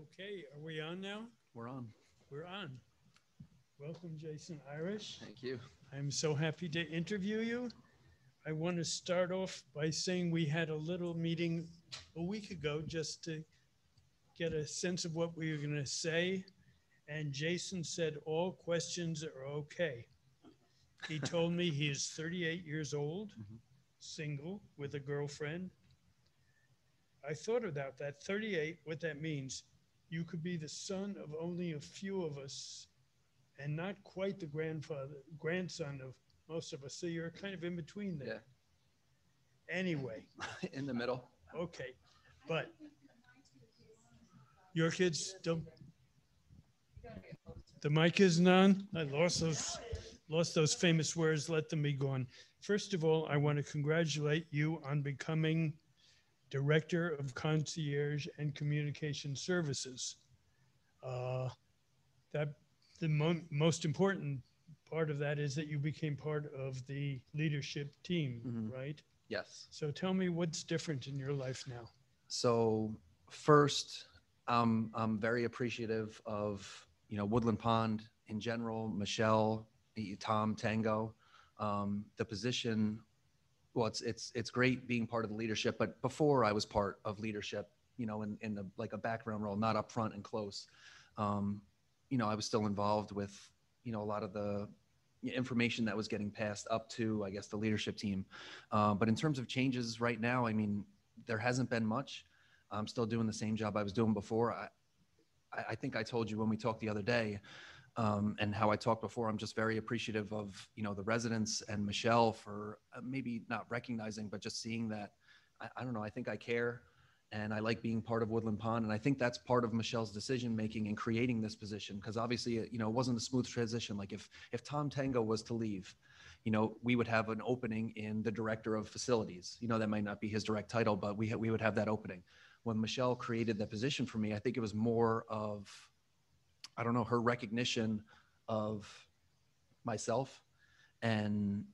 Okay, are we on now? We're on. We're on. Welcome, Jason Irish. Thank you. I'm so happy to interview you. I want to start off by saying we had a little meeting a week ago just to get a sense of what we were going to say. And Jason said all questions are okay. He told me he is 38 years old, single, with a girlfriend. I thought about that, 38, what that means. You could be the son of only a few of us and not quite the grandson of most of us. So you're kind of in between there. Yeah. Anyway. In the middle. Okay. But your kids don't. The mic isn't on. I lost those famous words. Let them be gone. First of all, I want to congratulate you on becoming Director of Concierge and Communication Services. The most important part of that is that you became part of the leadership team, right? Yes. So tell me what's different in your life now. So first, I'm very appreciative of Woodland Pond in general, Michelle, Tom, Tango, the position. Well, it's great being part of the leadership, but before I was part of leadership, in a background role, not up front and close. I was still involved with, a lot of the information that was getting passed up to, I guess, the leadership team. But in terms of changes right now, I mean, there hasn't been much. I'm still doing the same job I was doing before. I think I told you when we talked the other day, and how I talked before, I'm just very appreciative of, the residents and Michelle for maybe not recognizing, but just seeing that, I don't know, I think I care and I like being part of Woodland Pond. And I think that's part of Michelle's decision-making in creating this position. Because obviously, it wasn't a smooth transition. Like if Tom Tango was to leave, we would have an opening in the director of facilities. That might not be his direct title, but we would have that opening. When Michelle created that position for me, I think it was more of, I don't know, her recognition of myself. And,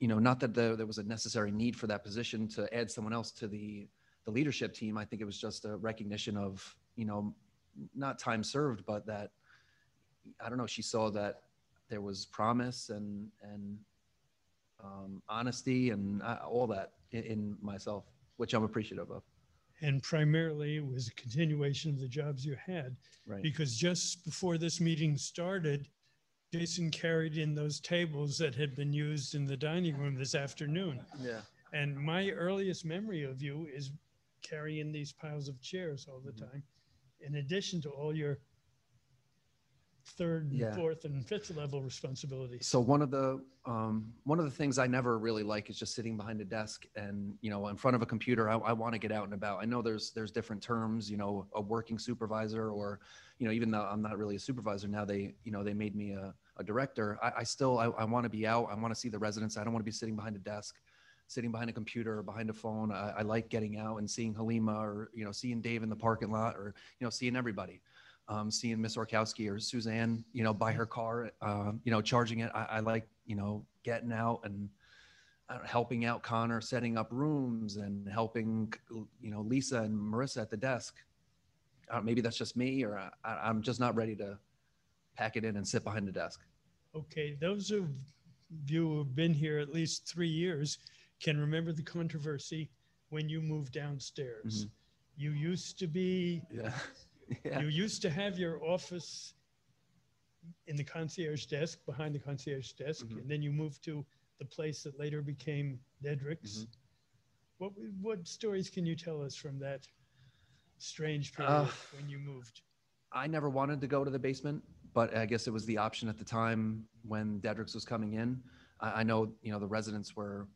not that there was a necessary need for that position to add someone else to the leadership team. I think it was just a recognition of, not time served, but that, I don't know, she saw that there was promise and honesty and all that in myself, which I'm appreciative of. And primarily it was a continuation of the jobs you had. Right. Because just before this meeting started, Jason carried in those tables that had been used in the dining room this afternoon. Yeah. And my earliest memory of you is carrying these piles of chairs all the time, in addition to all your third, fourth, and fifth level responsibilities. So one of the things I never really like is just sitting behind a desk and, in front of a computer. I want to get out and about. I know there's different terms, a working supervisor, or, even though I'm not really a supervisor now, they made me a director. I want to be out. I want to see the residents. I don't want to be sitting behind a desk, sitting behind a computer or behind a phone. I like getting out and seeing Halima or, seeing Dave in the parking lot or, seeing everybody. Seeing Miss Orkowski or Suzanne, by her car, charging it. I like, getting out and helping out Connor, setting up rooms and helping, Lisa and Marissa at the desk. Maybe that's just me, or I'm just not ready to pack it in and sit behind the desk. Okay. Those of you who have been here at least 3 years can remember the controversy when you moved downstairs. You used to be... Yeah. You used to have your office in the concierge desk, behind the concierge desk, and then you moved to the place that later became Dedrick's. What stories can you tell us from that strange period when you moved? I never wanted to go to the basement, but I guess it was the option at the time when Dedrick's was coming in. I know, the residents were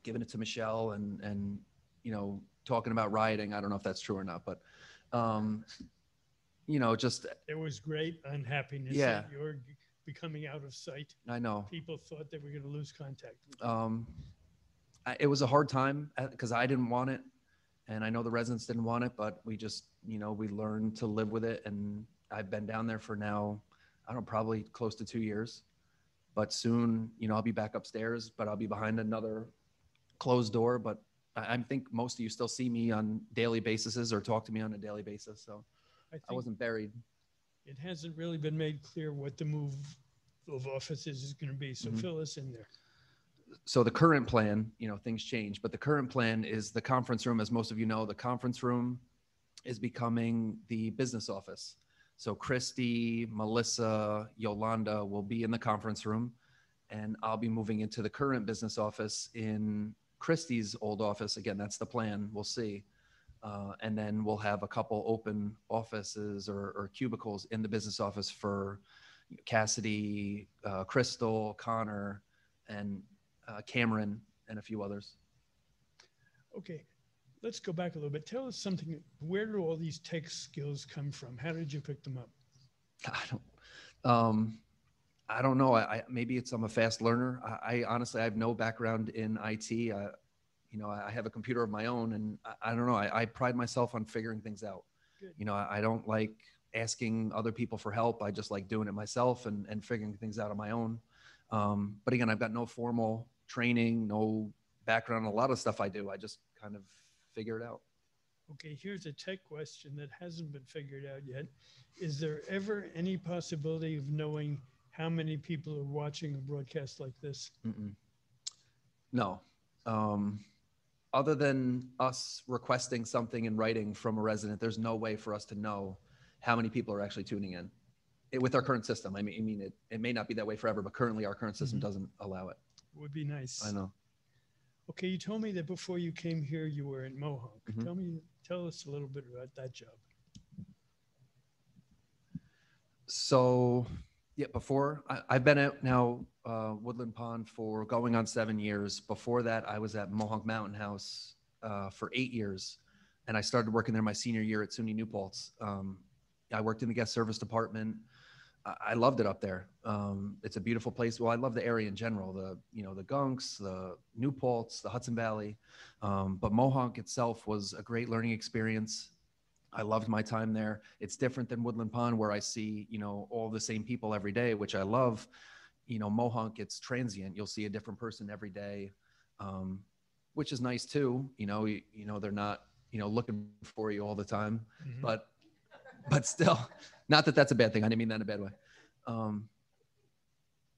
giving it to Michelle and talking about rioting. I don't know if that's true or not, but just there was great unhappiness. Yeah, that you're becoming out of sight. I know People thought they were going to lose contact with you. It was a hard time because I didn't want it, and I know the residents didn't want it, but we just we learned to live with it. And I've been down there for now, I don't know, probably close to 2 years, but soon I'll be back upstairs, but I'll be behind another closed door. But I think most of you still see me on daily basis or talk to me on a daily basis. So I I think wasn't buried. it hasn't really been made clear what the move of offices is going to be. So Mhm. fill us in there. So the current plan, things change, but the current plan is the conference room. As most of you know, the conference room is becoming the business office. So Christy, Melissa, Yolanda will be in the conference room, and I'll be moving into the current business office in Christy's old office. Again, that's the plan. We'll see. And then we'll have a couple open offices or cubicles in the business office for Cassidy, Crystal, Connor, and Cameron, and a few others. Okay, let's go back a little bit. Tell us something. Where do all these tech skills come from? How did you pick them up? Um, I don't know. Maybe I'm a fast learner. I honestly, I have no background in IT. I have a computer of my own, and I don't know. I pride myself on figuring things out. Good. I don't like asking other people for help. I just like doing it myself and figuring things out on my own. But again, I've got no formal training, no background. A lot of stuff I do, I just kind of figure it out. Okay, here's a tech question that hasn't been figured out yet. Is there ever any possibility of knowing how many people are watching a broadcast like this? Mm-mm. No. Other than us requesting something in writing from a resident, there's no way for us to know how many people are actually tuning in with our current system. I mean, it may not be that way forever, but currently our current system doesn't allow it. It would be nice. I know. Okay, you told me that before you came here, you were in Mohawk. Mhm. Tell us a little bit about that job. So, yeah, before I've been at now Woodland Pond for going on 7 years. Before that, I was at Mohawk Mountain House for 8 years, and I started working there my senior year at SUNY New Paltz. I worked in the guest service department. I loved it up there. It's a beautiful place. Well, I love the area in general. The Gunks, the New Paltz, the Hudson Valley, but Mohawk itself was a great learning experience. I loved my time there. It's different than Woodland Pond, where I see, all the same people every day, which I love. Mohawk, it's transient. You'll see a different person every day, which is nice too. They're not, looking for you all the time, but still, not that that's a bad thing. I didn't mean that in a bad way.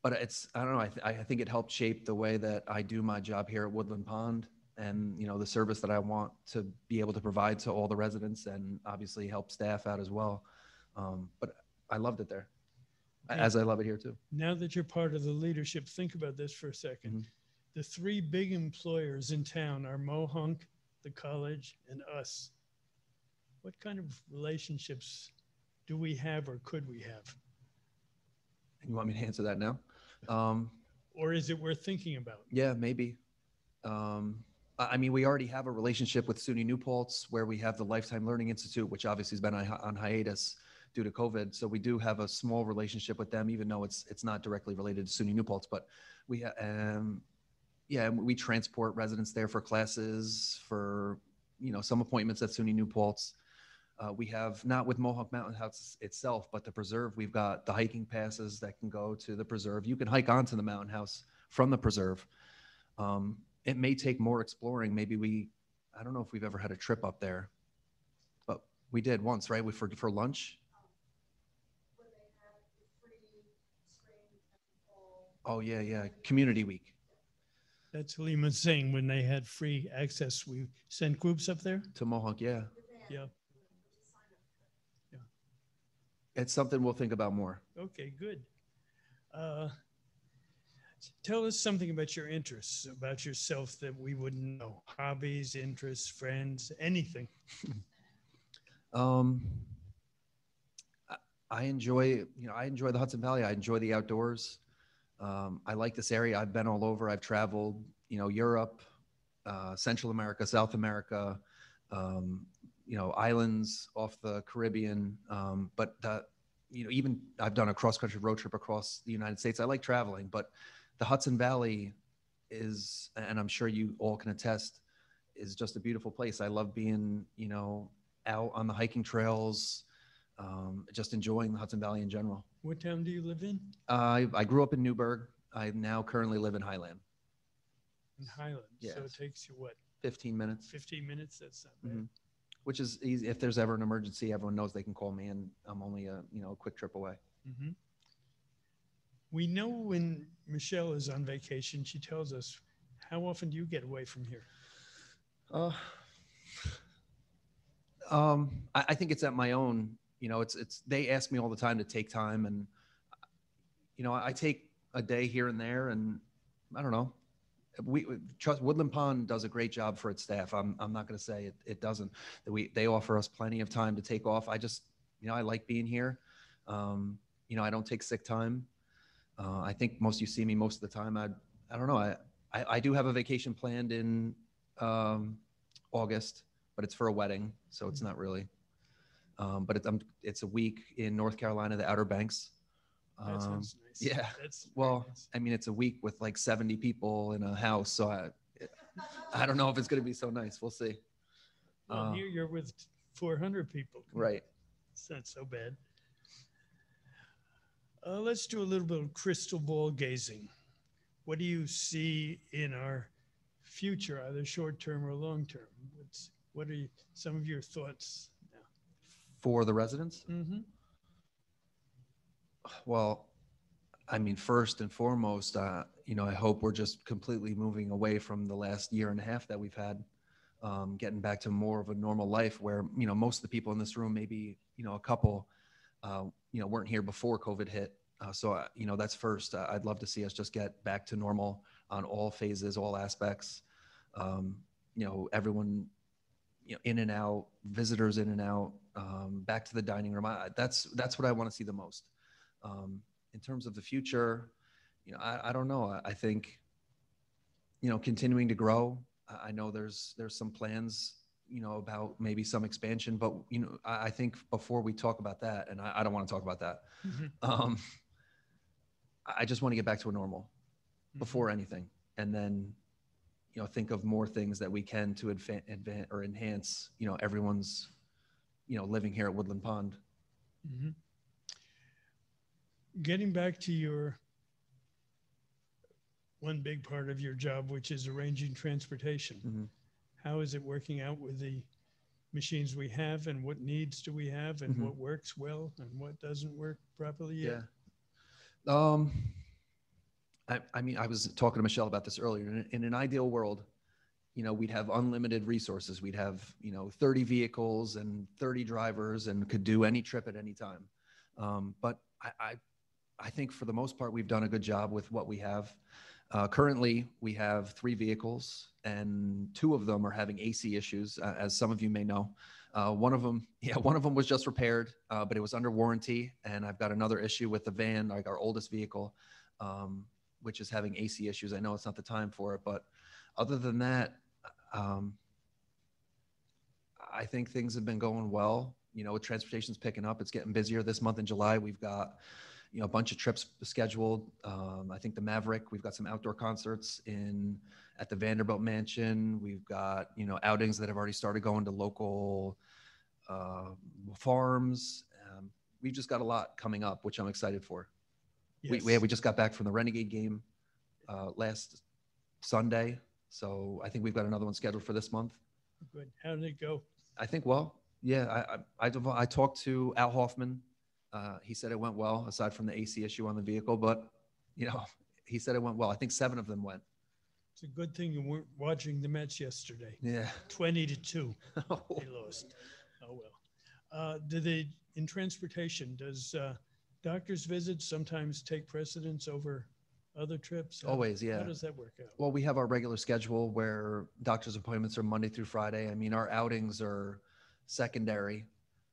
But I don't know. I think it helped shape the way that I do my job here at Woodland Pond, and the service that I want to be able to provide to all the residents, and obviously help staff out as well. But I loved it there, as I love it here too. Now that you're part of the leadership, think about this for a second. The three big employers in town are Mohawk, the college, and us. What kind of relationships do we have, or could we have? You want me to answer that now? Or is it worth thinking about? Yeah, maybe. We already have a relationship with SUNY New Paltz, where we have the Lifetime Learning Institute, which obviously has been on hiatus due to COVID. So we do have a small relationship with them, even though it's not directly related to SUNY New Paltz. But we transport residents there for classes, for some appointments at SUNY New Paltz. We have, not with Mohawk Mountain House itself, but the preserve. We've got the hiking passes that can go to the preserve. You can hike onto the mountain house from the preserve. It may take more exploring. I don't know if we've ever had a trip up there, but we did once, right? For lunch. Oh yeah. Community week. That's Halima's saying, when they had free access, we sent groups up there. To Mohawk, yeah. Yeah. It's something we'll think about more. Okay, good. Tell us something about your interests, about yourself that we wouldn't know. Hobbies, interests, friends, anything. I enjoy the Hudson Valley. I enjoy the outdoors. I like this area. I've been all over. I've traveled, Europe, Central America, South America, islands off the Caribbean. But even I've done a cross-country road trip across the United States. I like traveling, but the Hudson Valley is, and I'm sure you all can attest, is just a beautiful place. I love being, out on the hiking trails, just enjoying the Hudson Valley in general. What town do you live in? I grew up in Newburgh. I now currently live in Highland. In Highland. Yes. So it takes you what? 15 minutes. 15 minutes? That's not bad. which is easy. If there's ever an emergency, everyone knows they can call me, and I'm only a quick trip away. Mhm. We know when Michelle is on vacation, she tells us, how often do you get away from here? Uh, I think it's at my own. It's they ask me all the time to take time, and I take a day here and there, and I don't know. We trust Woodland Pond does a great job for its staff. I'm not going to say it doesn't. They offer us plenty of time to take off. I just I like being here. I don't take sick time. I think most you see me most of the time. I don't know. I do have a vacation planned in August, but it's for a wedding, so it's not really. But it's a week in North Carolina, the Outer Banks. That sounds nice. Yeah. That's Well, nice. I mean, it's a week with like 70 people in a house, so I don't know if it's going to be so nice. We'll see. Well, here you're with 400 people. Right. It's not so bad. Let's do a little bit of crystal ball gazing. What do you see in our future, either short term or long term? What are some of your thoughts now? For the residents? Mm-hmm. Well, I mean, first and foremost, I hope we're just completely moving away from the last year and a half that we've had, getting back to more of a normal life where, most of the people in this room, maybe, a couple, weren't here before COVID hit. So, that's first. I'd love to see us just get back to normal on all phases, all aspects. Everyone, in and out, visitors in and out, back to the dining room. That's what I want to see the most. In terms of the future, I don't know. I think, continuing to grow. I know there's some plans, about maybe some expansion, but, I think before we talk about that, and I don't want to talk about that, Mm-hmm. I just want to get back to a normal before anything. And then, think of more things that we can to advance or enhance, everyone's, living here at Woodland Pond. Mm-hmm. Getting back to your one big part of your job, which is arranging transportation. Mm-hmm. How is it working out with the machines we have, and what needs do we have, and Mm-hmm. what works well and what doesn't work properly yet? Yeah. I mean, I was talking to Michelle about this earlier. In an ideal world, we'd have unlimited resources. We'd have, 30 vehicles and 30 drivers and could do any trip at any time. But I think for the most part, we've done a good job with what we have. Currently, we have 3 vehicles, and 2 of them are having AC issues, as some of you may know. One of them was just repaired, but it was under warranty. And I've got another issue with the van, like our oldest vehicle, which is having AC issues. I know it's not the time for it, but other than that, I think things have been going well. Transportation's picking up. It's getting busier this month in July. We've got, a bunch of trips scheduled. I think the Maverick, we've got some outdoor concerts at the Vanderbilt Mansion. We've got, outings that have already started going to local farms. We've just got a lot coming up, which I'm excited for. Yes. We just got back from the Renegade game last Sunday. So I think we've got another one scheduled for this month. Good. How did it go? I think, well, yeah, I talked to Al Hoffman. He said it went well, aside from the AC issue on the vehicle, but, he said it went well. I think 7 of them went. It's a good thing you weren't watching the Mets yesterday. Yeah. 20-2. They lost. Oh, well. In transportation, does doctor's visits sometimes take precedence over other trips? Always, yeah. How does that work out? Well, we have our regular schedule where doctor's appointments are Monday through Friday. I mean, our outings are secondary.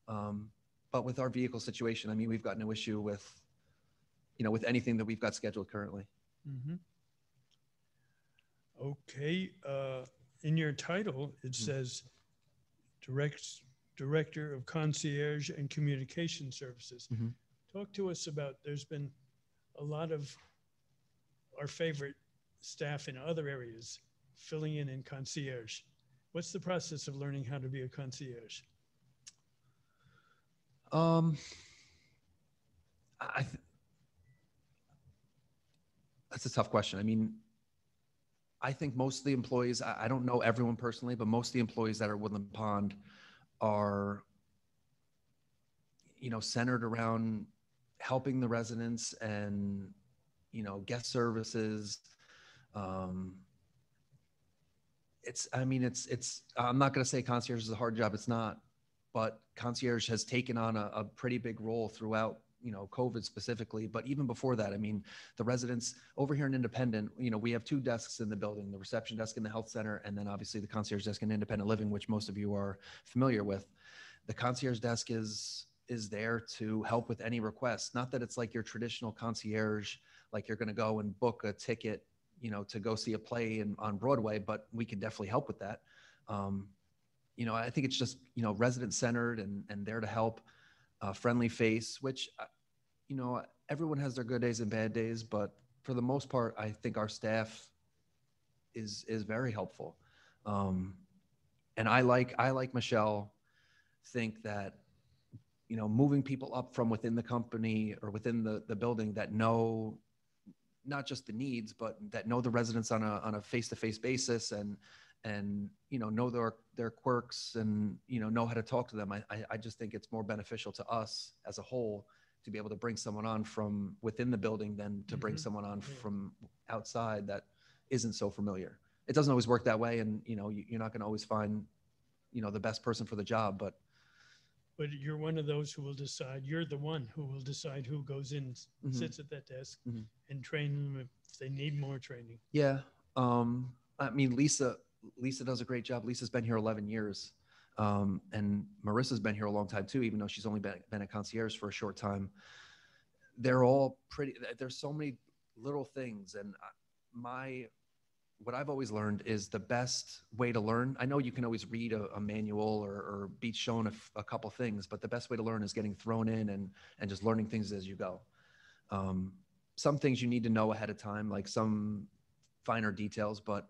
But with our vehicle situation, I mean, we've got no issue with anything that we've got scheduled currently. Mm-hmm. Okay. In your title, it says Director of Concierge and Communication Services. Mm-hmm. Talk to us about, there's been a lot of our favorite staff in other areas filling in concierge. What's the process of learning how to be a concierge? That's a tough question. I mean, I think most of the employees, I don't know everyone personally, but most of the employees that are at Woodland Pond are, centered around helping the residents and, guest services. Um, I'm not going to say concierge is a hard job. It's not, but concierge has taken on a pretty big role throughout, COVID specifically. But even before that, I mean, the residents over here in Independent, we have two desks in the building, the reception desk in the health center, and then obviously the concierge desk in independent living, which most of you are familiar with. The concierge desk is there to help with any requests. Not that it's like your traditional concierge, like you're going to go and book a ticket, to go see a play on Broadway, but we can definitely help with that. I think it's just, resident centered and there to help, friendly face, which, everyone has their good days and bad days, but for the most part, I think our staff is very helpful. And I like Michelle, think that, moving people up from within the company or within the building that know not just the needs, but that know the residents on a face-to-face basis and know their quirks and, know how to talk to them. I just think it's more beneficial to us as a whole to be able to bring someone on from within the building than to bring someone on from outside that isn't so familiar. It doesn't always work that way. And, you're not going to always find, the best person for the job, but you're one of those who will decide. You're the one who will decide who goes in, sits at that desk, and train them if they need more training. Yeah. I mean, Lisa does a great job. Lisa's been here 11 years. And Marissa's been here a long time too, even though she's only been a concierge for a short time. They're all pretty, there's so many little things. And what I've always learned is the best way to learn. I know you can always read a manual or be shown a couple things, but the best way to learn is getting thrown in and just learning things as you go. Some things you need to know ahead of time, like some finer details, but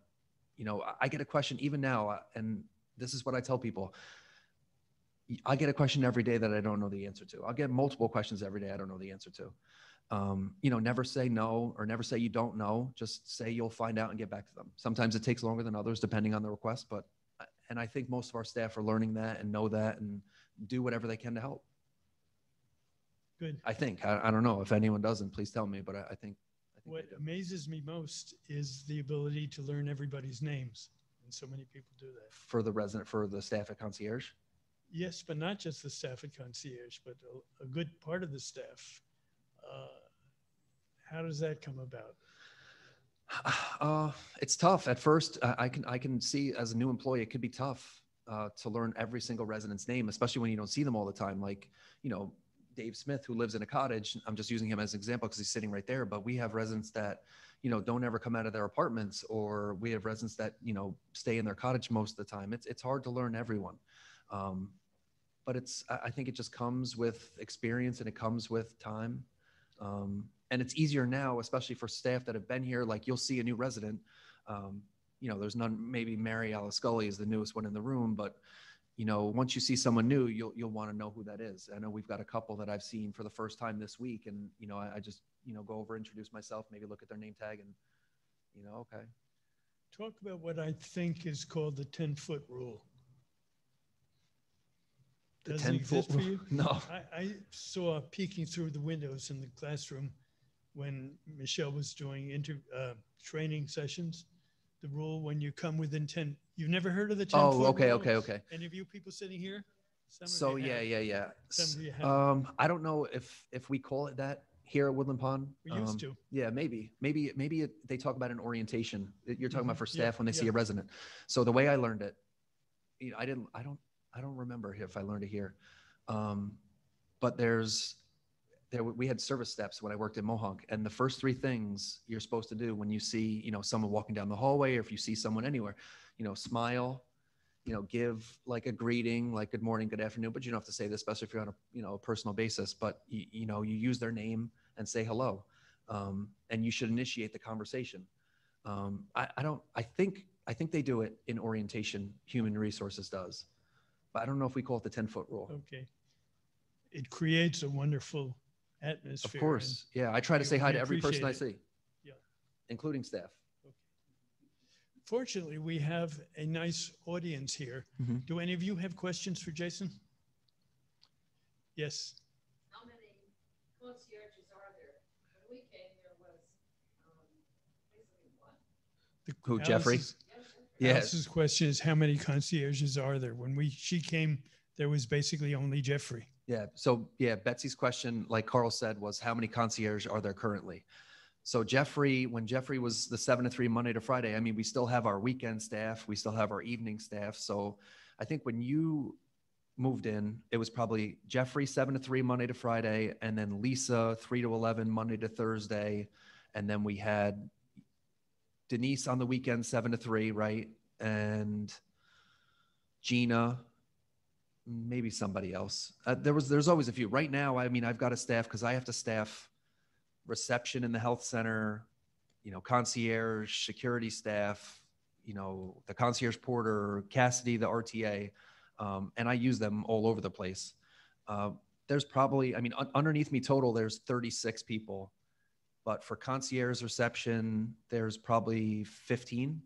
I get a question even now, and this is what I tell people. I get a question every day that I don't know the answer to. I'll get multiple questions every day I don't know the answer to. Never say no or never say you don't know. Just say you'll find out and get back to them. Sometimes it takes longer than others depending on the request, and I think most of our staff are learning that and know that and do whatever they can to help. Good. I think. I don't know if anyone doesn't, please tell me, but I think what amazes me most is the ability to learn everybody's names. And so many people do that. For the staff at Concierge? Yes, but not just the staff at Concierge, but a good part of the staff. How does that come about? It's tough at first. I can see as a new employee, it could be tough to learn every single resident's name, especially when you don't see them all the time. Like, Dave Smith, who lives in a cottage. I'm just using him as an example because he's sitting right there. But we have residents that, don't ever come out of their apartments, or we have residents that, stay in their cottage most of the time. It's hard to learn everyone. But I think it just comes with experience and it comes with time. And it's easier now, especially for staff that have been here. Like, you'll see a new resident, there's none, maybe Mary Alice Scully is the newest one in the room, but once you see someone new, you'll want to know who that is. I know we've got a couple that I've seen for the first time this week, and I just go over, introduce myself, maybe look at their name tag, and okay. Talk about what I think is called the 10-foot rule. The Does it exist for you? No. I saw peeking through the windows in the classroom when Michelle was doing training sessions. The rule when you come within 10, you've never heard of the 10-foot rule? Okay. Any of you people sitting here? So yeah. I don't know if we call it that here at Woodland Pond. We used to. Yeah, maybe they talk about an orientation. You're talking about for staff when they see a resident. So the way I learned it, I don't remember if I learned it here, but we had service steps when I worked at Mohawk, and the first three things you're supposed to do when you see, someone walking down the hallway, or if you see someone anywhere, smile, give like a greeting, like good morning, good afternoon, but you don't have to say this, especially if you're on a personal basis, but you use their name and say hello. And you should initiate the conversation. I think they do it in orientation, human resources does, but I don't know if we call it the 10-foot rule. Okay. It creates a wonderful atmosphere. Of course. Yeah. I try to say hi to every person I see, yeah, including staff. fortunately, we have a nice audience here. Mhm. Do any of you have questions for Jason? Yes. How many concierges are there? When we came, there was basically one. Who, Jeffrey? Yes. Alice's question is, how many concierges are there? When she came, there was basically only Jeffrey. Yeah. So yeah, Betsy's question, like Carl said, was how many concierge are there currently? So Jeffrey, when Jeffrey was the 7 to 3 Monday to Friday, I mean, we still have our weekend staff, we still have our evening staff. So I think when you moved in, it was probably Jeffrey 7 to 3 Monday to Friday, and then Lisa 3 to 11 Monday to Thursday, and then we had Denise on the weekend 7 to 3, right? And Gina, maybe somebody else. There's always a few. Right now, I mean, I've got a staff because I have to staff reception in the health center, concierge, security staff, the concierge porter, Cassidy, the RTA, and I use them all over the place. There's probably, I mean, underneath me total, there's 36 people, but for concierge reception, there's probably 15.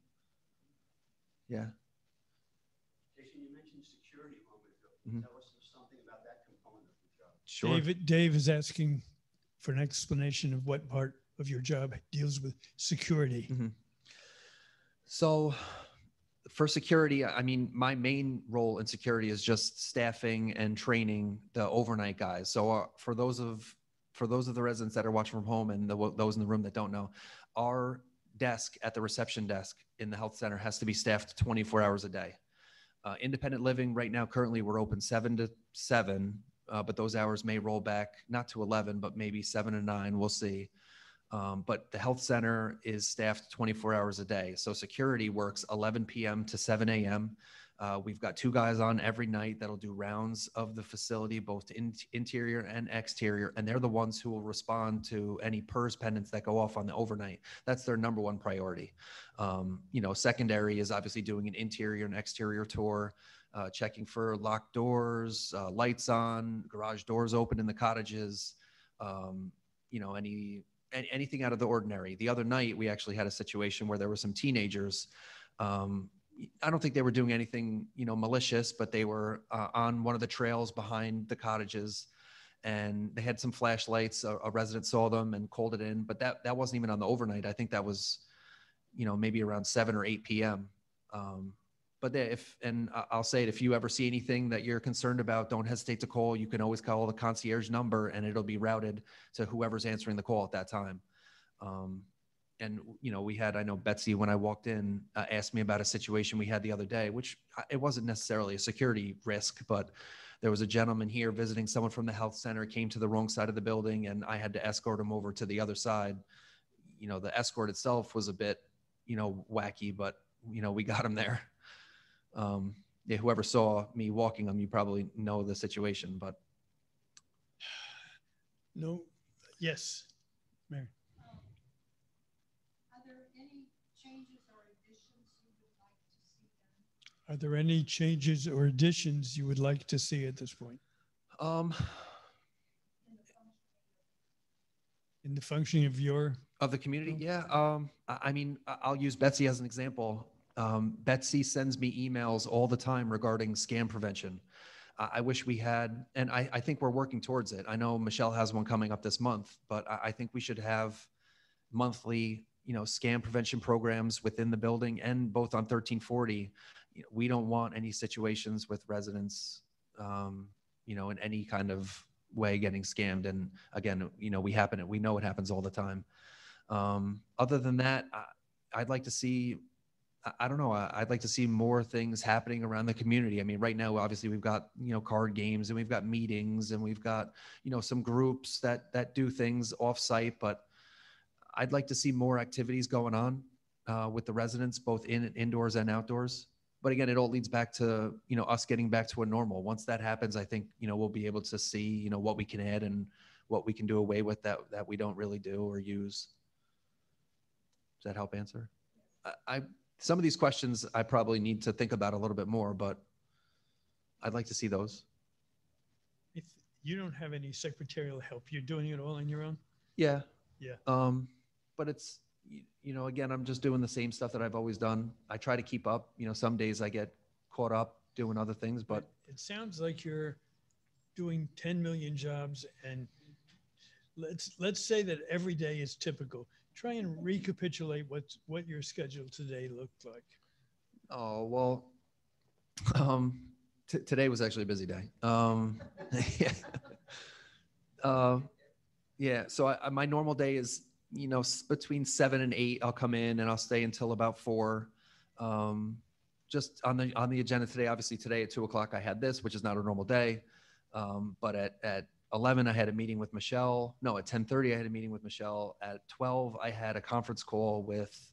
Yeah. Jason, you mentioned security a moment ago. Tell us something about that component of the job. Sure. Dave is asking for an explanation of what part of your job deals with security. Mm-hmm. So for security, I mean, my main role in security is just staffing and training the overnight guys. So for those of the residents that are watching from home and those in the room that don't know, our desk at the reception desk in the health center has to be staffed 24 hours a day. Independent living right now, currently we're open 7 to 7, but those hours may roll back, not to 11, but maybe 7 to 9, we'll see. But the health center is staffed 24 hours a day. So security works 11 p.m. to 7 a.m. We've got 2 guys on every night that'll do rounds of the facility, both interior and exterior. And they're the ones who will respond to any PERS pendants that go off on the overnight. That's their number one priority. Secondary is obviously doing an interior and exterior tour, checking for locked doors, lights on, garage doors open in the cottages, anything out of the ordinary. The other night, we actually had a situation where there were some teenagers. I don't think they were doing anything, malicious, but they were on one of the trails behind the cottages, and they had some flashlights. A resident saw them and called it in, but that wasn't even on the overnight. I think that was, maybe around 7 or 8 p.m. But I'll say it, if you ever see anything that you're concerned about, don't hesitate to call. You can always call the concierge number and it'll be routed to whoever's answering the call at that time. I know Betsy, when I walked in, asked me about a situation we had the other day, which it wasn't necessarily a security risk, but there was a gentleman here visiting someone from the health center, came to the wrong side of the building, and I had to escort him over to the other side. The escort itself was a bit, wacky, but, we got him there. Whoever saw me walking him, you probably know the situation, but. No. Yes, Mary. Are there any changes or additions you would like to see done? Are there any changes or additions you would like to see at this point? In the functioning of the community? Yeah. I mean, I'll use Betsy as an example. Betsy sends me emails all the time regarding scam prevention. I wish we had, and I think we're working towards it. I know Michelle has one coming up this month, but I think we should have monthly, scam prevention programs within the building and both on 1340. We don't want any situations with residents, in any kind of way getting scammed. And again, we know it happens all the time. Other than that, I'd like to see, I don't know, I'd like to see more things happening around the community. I mean, right now, obviously we've got, card games and we've got meetings and we've got, some groups that do things off site, but I'd like to see more activities going on with the residents, both indoors and outdoors. But again, it all leads back to, us getting back to a normal. Once that happens, I think, we'll be able to see, what we can add and what we can do away with that we don't really do or use. Does that help answer? Some of these questions I probably need to think about a little bit more, but I'd like to see those. If you don't have any secretarial help, you're doing it all on your own? Yeah. Yeah. But it's, you know, again, I'm just doing the same stuff that I've always done. I try to keep up. You know, some days I get caught up doing other things, but it sounds like you're doing 10 million jobs, and let's say that every day is typical. Try and recapitulate what your schedule today looked like. oh, well, today was actually a busy day. Yeah. Yeah. So my normal day is, you know, between 7 and 8, I'll come in and I'll stay until about 4. Just on the agenda today, obviously today at 2:00 I had this, which is not a normal day. But at 11, I had a meeting with Michelle. No, at 10:30, I had a meeting with Michelle. At 12, I had a conference call with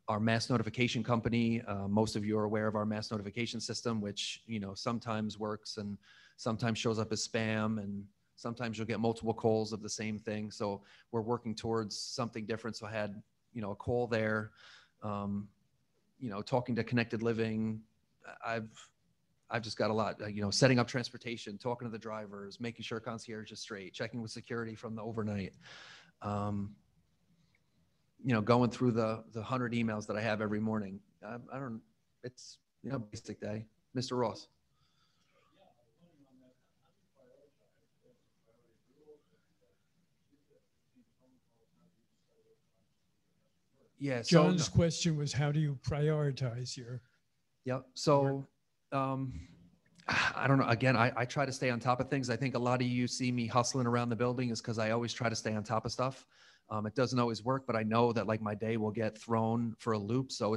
our mass notification company. Most of you are aware of our mass notification system, which, you know, sometimes works and sometimes shows up as spam, and sometimes you'll get multiple calls of the same thing. So we're working towards something different. So I had, you know, a call there, you know, talking to Connected Living. I've just got a lot, you know, setting up transportation, talking to the drivers, making sure concierge is straight, checking with security from the overnight. You know, going through the 100 emails that I have every morning. I don't, it's, you know, basic day. Mr. Ross. Yeah. So, John's question was, how do you prioritize your? Yep. So, I don't know. Again, I try to stay on top of things. I think a lot of you see me hustling around the building is because I always try to stay on top of stuff. It doesn't always work, but I know that like my day will get thrown for a loop. So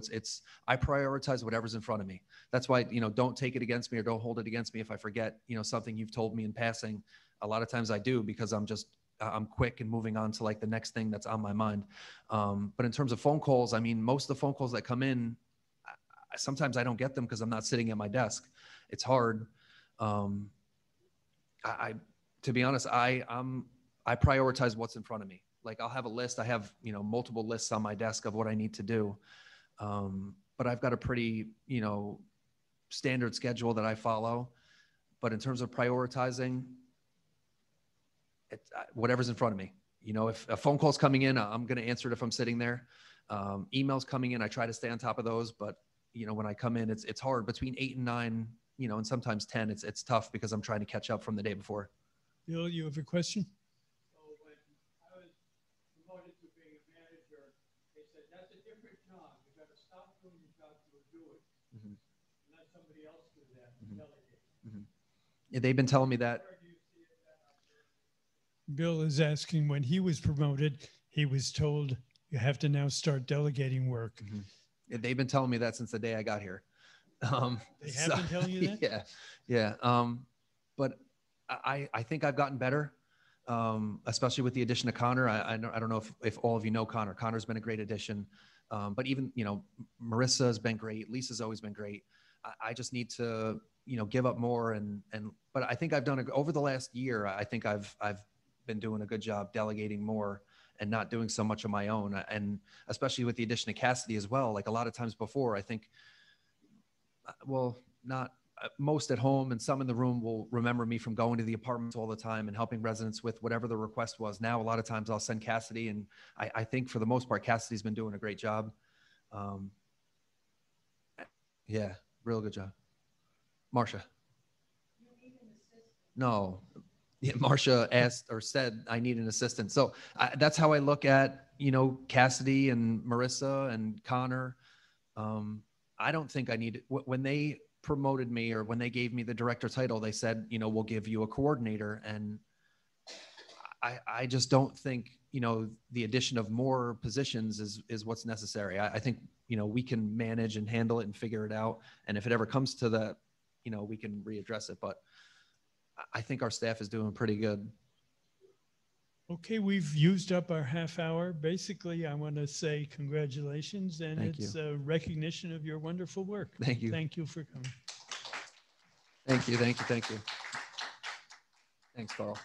I prioritize whatever's in front of me. That's why, you know, don't take it against me or don't hold it against me if I forget, you know, something you've told me in passing. A lot of times I do because I'm quick and moving on to like the next thing that's on my mind. But in terms of phone calls, I mean, most of the phone calls that come in, sometimes I don't get them because I'm not sitting at my desk. It's hard. To be honest, I prioritize what's in front of me. Like I'll have a list. I have, you know, multiple lists on my desk of what I need to do. But I've got a pretty, you know, standard schedule that I follow. But in terms of prioritizing, whatever's in front of me, you know, if a phone call's coming in, I'm going to answer it if I'm sitting there. Emails coming in, I try to stay on top of those. But, you know, when I come in, it's hard between 8 and 9, you know, and sometimes 10, it's tough because I'm trying to catch up from the day before. Bill, you have a question? So when I was promoted to being a manager, they said, that's a different job. You got to stop doing the job you were doing. Mm-hmm. And let somebody else do that. Mm-hmm. Delegate. Mm-hmm. Yeah, they've been telling me that. Where do you see it that out there? Bill is asking, when he was promoted, he was told you have to now start delegating work. Mm-hmm. Yeah, they've been telling me that since the day I got here. They have been telling you that? Yeah. Yeah. But I think I've gotten better, especially with the addition of Connor. I don't know if all of you know Connor. Connor's been a great addition. But even, you know, Marissa has been great. Lisa's always been great. I just need to, you know, give up more. But I think I've done over the last year. I think I've been doing a good job delegating more and not doing so much of my own. And especially with the addition of Cassidy as well. Like a lot of times before, I think, well, not most at home and some in the room will remember me from going to the apartments all the time and helping residents with whatever the request was. Now, a lot of times I'll send Cassidy, and I think for the most part, Cassidy's been doing a great job. Yeah, real good job. Marsha. No. Yeah, Marsha asked or said, I need an assistant. So that's how I look at, you know, Cassidy and Marissa and Connor. I don't think I need, when they promoted me or when they gave me the director title, they said, you know, we'll give you a coordinator. And I just don't think, you know, the addition of more positions is what's necessary. I think, you know, we can manage and handle it and figure it out. And if it ever comes to that, you know, we can readdress it. But I think our staff is doing pretty good. Okay, we've used up our half hour. Basically, I want to say congratulations, and Thank it's you. a recognition of your wonderful work. Thank you. Thank you for coming. Thank you. Thank you. Thank you. Thanks, Carl.